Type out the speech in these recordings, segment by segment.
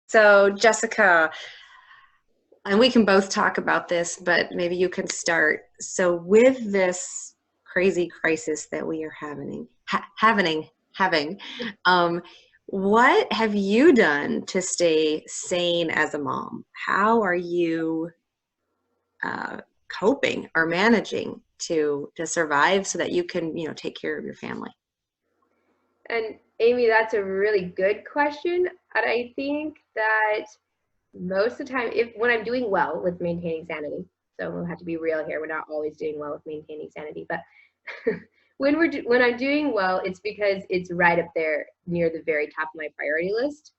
So, Jessica, and we can both talk about this, but maybe you can start. So, with this crazy crisis that we are having, um, what have you done to stay sane as a mom? How are you uh, coping or managing to survive so that you can, take care of your family? And Amy, that's a really good question. And I think that most of the time, if when I'm doing well with maintaining sanity, so we'll have to be real here. We're not always doing well with maintaining sanity, but when I'm doing well, it's because it's right up there near the very top of my priority list,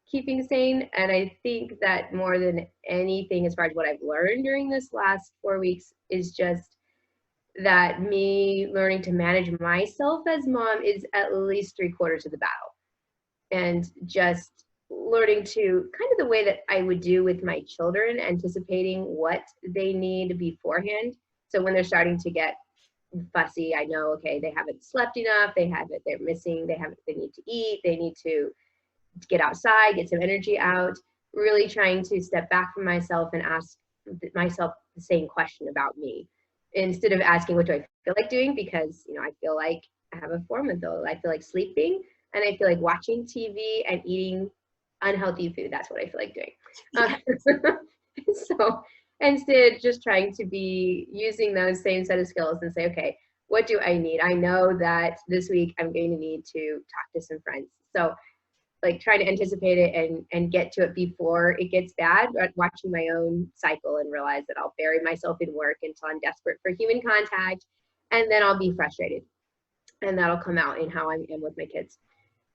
keeping sane. And I think that more than anything, as far as what I've learned during this last 4 weeks, is just that me learning to manage myself as mom is at least three-quarters of the battle. And just learning to kind of the way that I would do with my children, anticipating what they need beforehand. So when they're starting to get fussy, I know, okay, they haven't slept enough, they're missing, they need to eat, they need to get outside, get some energy out, really trying to step back from myself and ask myself the same question about me instead of asking what do I feel like doing, because I feel like I have a 4 month old. I feel like sleeping and I feel like watching TV and eating unhealthy food. That's what I feel like doing. So instead, just trying to be using those same set of skills and say, okay, what do I need? I know that this week I'm going to need to talk to some friends. So like trying to anticipate it and get to it before it gets bad, but watching my own cycle and realize that I'll bury myself in work until I'm desperate for human contact, and then I'll be frustrated, and that'll come out in how I am with my kids.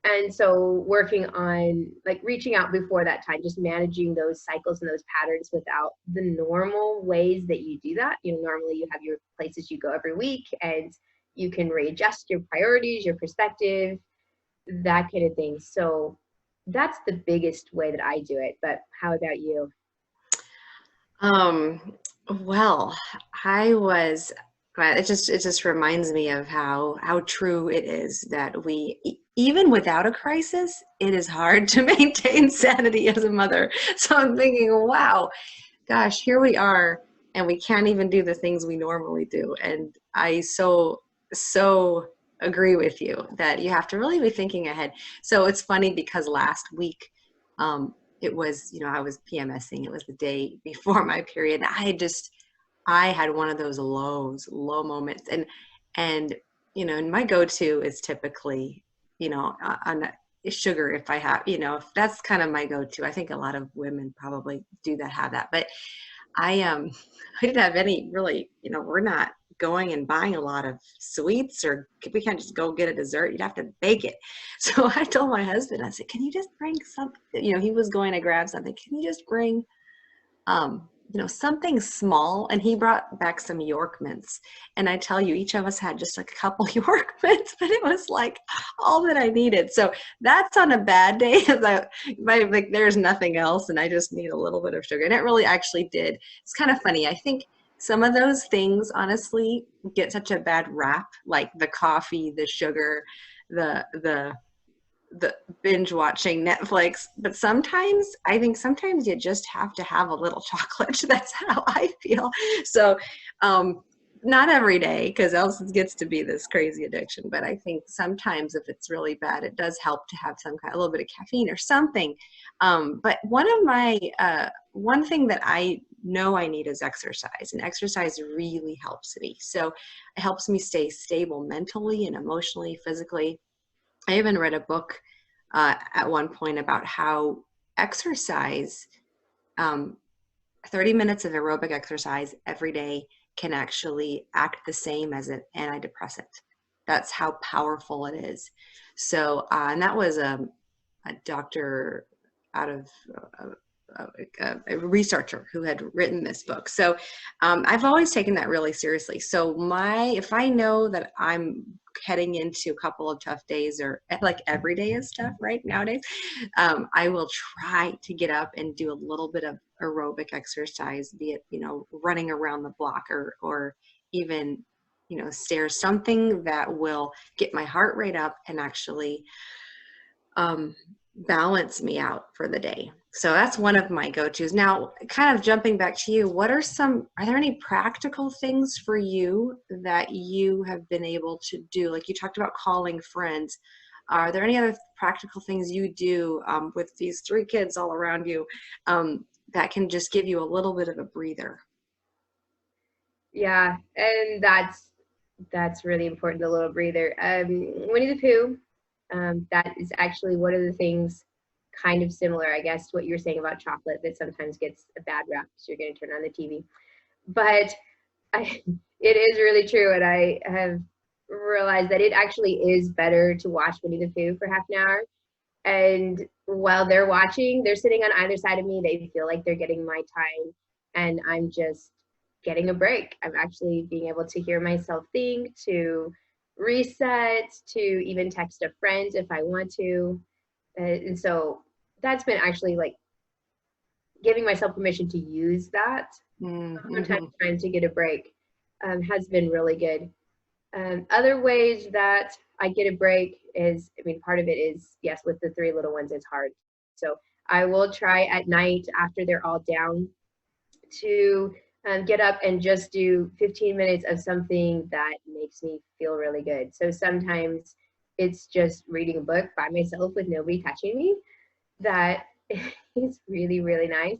And so working on like reaching out before that time, just managing those cycles and those patterns without the normal ways that you do that. Normally you have your places you go every week and you can readjust your priorities, your perspective, that kind of thing. So that's the biggest way that I do it. But how about you? Um, well, I was glad. It just reminds me of how true it is that even without a crisis, it is hard to maintain sanity as a mother. So I'm thinking, wow, gosh, here we are, and we can't even do the things we normally do. And I so agree with you that you have to really be thinking ahead. So it's funny because last week, it was, I was PMSing. It was the day before my period. I had one of those low moments, and and my go-to is typically, on sugar if I have, if that's kind of my go-to. I think a lot of women probably do that have that, but I I didn't have any really, we're not going and buying a lot of sweets, or we can't just go get a dessert. You'd have to bake it. So I told my husband, I said, can you just bring something? He was going to grab something. Can you just bring something small? And he brought back some York mints. And I tell you, each of us had just like a couple York mints, but it was like all that I needed. So that's on a bad day. Like there's nothing else and I just need a little bit of sugar. And it really actually did. It's kind of funny. I think some of those things honestly get such a bad rap, like the coffee, the sugar, the binge watching Netflix, but I think sometimes you just have to have a little chocolate. That's how I feel. So, um, not every day, because else it gets to be this crazy addiction. But I think sometimes if it's really bad, it does help to have a little bit of caffeine or something. But one thing that I know I need is exercise, and exercise really helps me. So it helps me stay stable mentally and emotionally, physically. I even read a book at one point about how exercise, um, 30 minutes of aerobic exercise every day can actually act the same as an antidepressant. That's how powerful it is. So, and that was a doctor out of a researcher who had written this book. So I've always taken that really seriously. So if I know that I'm heading into a couple of tough days, or like every day is tough right nowadays, I will try to get up and do a little bit of aerobic exercise, be it, running around the block, or even, stairs, something that will get my heart rate up and actually um, balance me out for the day. So that's one of my go-tos. Now, kind of jumping back to you, are there any practical things for you that you have been able to do? Like you talked about calling friends. Are there any other practical things you do with these three kids all around you that can just give you a little bit of a breather? Yeah, and that's really important, the little breather. Winnie the Pooh, that is actually one of the things kind of similar, I guess, to what you were saying about chocolate that sometimes gets a bad rap, so you're going to turn on the TV. But I, it is really true, and I have realized that it actually is better to watch Winnie the Pooh for half an hour. And while they're watching, they're sitting on either side of me. They feel like they're getting my time, and I'm just getting a break. I'm actually being able to hear myself think, to reset, to even text a friend if I want to. And so that's been actually like giving myself permission to use that sometimes Mm-hmm. trying to get a break has been really good. Other ways that I get a break is, I mean, part of it is, yes, with the three little ones, it's hard. So I will try at night after they're all down to get up and just do 15 minutes of something that makes me feel really good. So sometimes it's just reading a book by myself with nobody touching me. That is really, really nice.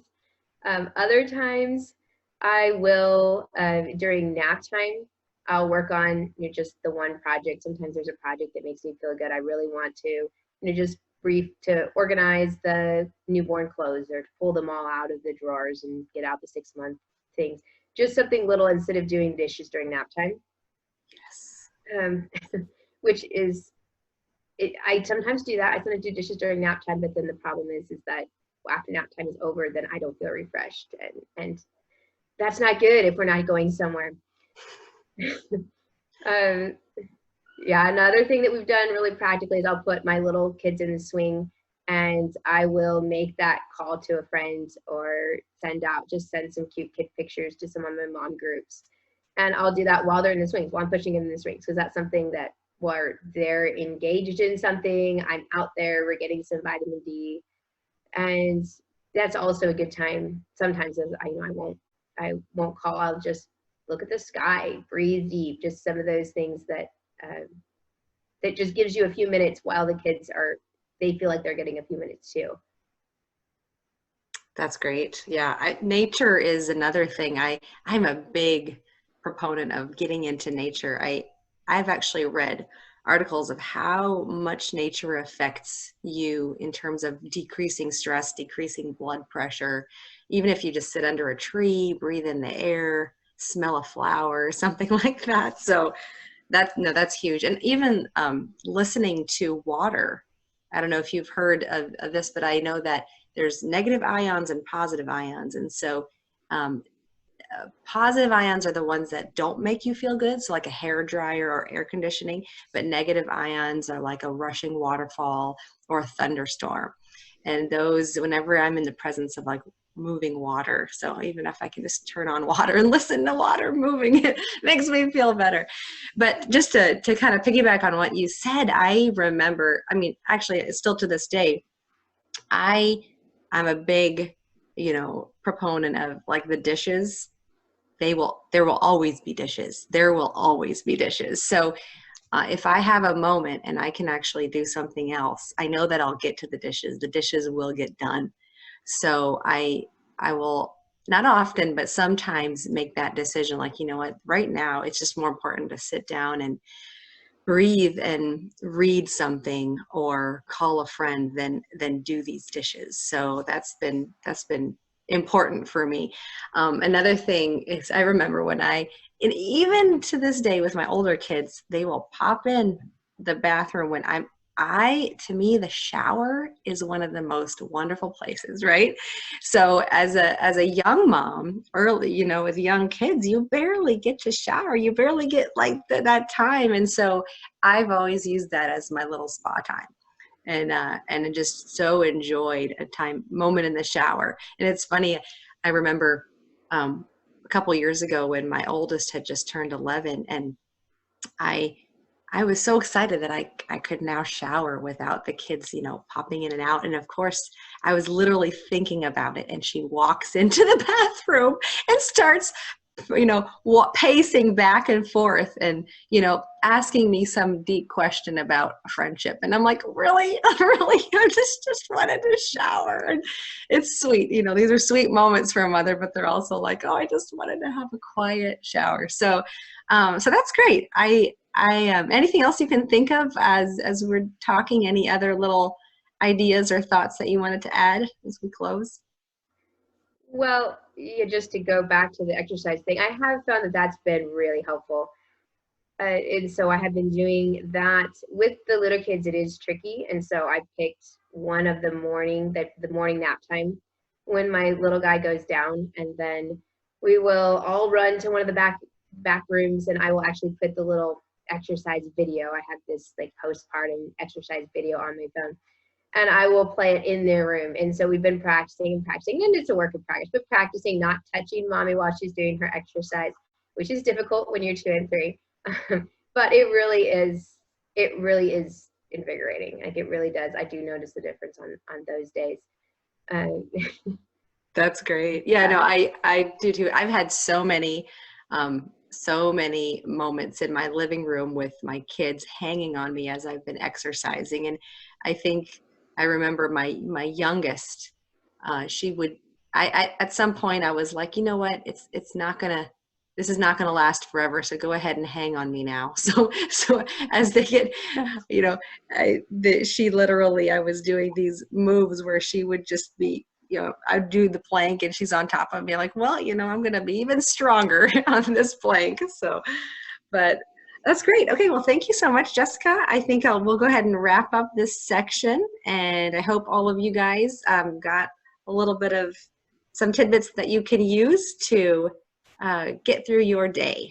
Other times I will, during nap time, I'll work on just the one project. Sometimes there's a project that makes me feel good. I really want to, just brief to organize the newborn clothes or to pull them all out of the drawers and get out the 6-month things. Just something little instead of doing dishes during nap time, Yes. um, which is, I sometimes do that. I sometimes do dishes during nap time, but then the problem is that after nap time is over, then I don't feel refreshed, and that's not good if we're not going somewhere. um, yeah, another thing that we've done really practically is I'll put my little kids in the swing and I will make that call to a friend or send some cute kid pictures to some of my mom groups. And I'll do that while they're in the swings, while I'm pushing them in the swings, because that's something that where they're engaged in something, I'm out there, we're getting some vitamin D. And that's also a good time. Sometimes as I won't call, I'll just look at the sky, breathe deep, just some of those things um, that just gives you a few minutes while the kids they feel like they're getting a few minutes too. That's great. Yeah, nature is another thing. I'm a big proponent of getting into nature. I've actually read articles of how much nature affects you in terms of decreasing stress, decreasing blood pressure. Even if you just sit under a tree, breathe in the air, smell a flower, something like that. So that's huge. And even listening to water. I don't know if you've heard of this, but I know that there's negative ions and positive ions. And so um, positive ions are the ones that don't make you feel good, so like a hair dryer or air conditioning, but negative ions are like a rushing waterfall or a thunderstorm. And those, whenever I'm in the presence of like moving water, so even if I can just turn on water and listen to water moving, it makes me feel better. But just to kind of piggyback on what you said, I remember, I mean, actually, still to this day, I I'm a big, proponent of like the dishes. There will always be dishes. There will always be dishes. So if I have a moment and I can actually do something else, I know that I'll get to the dishes. The dishes will get done. So I will not often, but sometimes make that decision. Like, you know what, right now it's just more important to sit down and breathe and read something or call a friend than do these dishes. So that's been important for me. Another thing is I remember and even to this day with my older kids, they will pop in the bathroom when to me, the shower is one of the most wonderful places, right? So as a young mom, early, with young kids, you barely get to shower. You barely get like that time. And so I've always used that as my little spa time. And just so enjoyed a moment in the shower. And it's funny, I remember a couple years ago when my oldest had just turned 11, and I I was so excited that I could now shower without the kids, popping in and out. And of course, I was literally thinking about it. And she walks into the bathroom and starts, pacing back and forth and, asking me some deep question about friendship. And I'm like, really? Really? I just wanted to shower. And it's sweet. These are sweet moments for a mother, but they're also like, oh, I just wanted to have a quiet shower. So that's great. Anything else you can think of as we're talking? Any other little ideas or thoughts that you wanted to add as we close? Well, yeah, just to go back to the exercise thing, I have found that that's been really helpful. And so I have been doing that with the little kids. It is tricky, and so I picked one of the morning nap time when my little guy goes down, and then we will all run to one of the back rooms, and I will actually put the little exercise video. I have this like postpartum exercise video on my phone, and I will play it in their room. And so we've been practicing and practicing, and it's a work in progress, but practicing not touching mommy while she's doing her exercise, which is difficult when you're 2 and 3. But it really is invigorating. Like it really does. I do notice the difference on those days. That's great. Yeah, no, I do too. I've had so many moments in my living room with my kids hanging on me as I've been exercising. And I think I remember my youngest, she would, I at some point I was like, you know what, this is not gonna last forever. So go ahead and hang on me now. So as they get, she literally, I was doing these moves where she would just be, I'd do the plank and she's on top of me like, well, I'm going to be even stronger on this plank. So, but that's great. Okay. Well, thank you so much, Jessica. I think we'll go ahead and wrap up this section. And I hope all of you guys got a little bit of some tidbits that you can use to get through your day.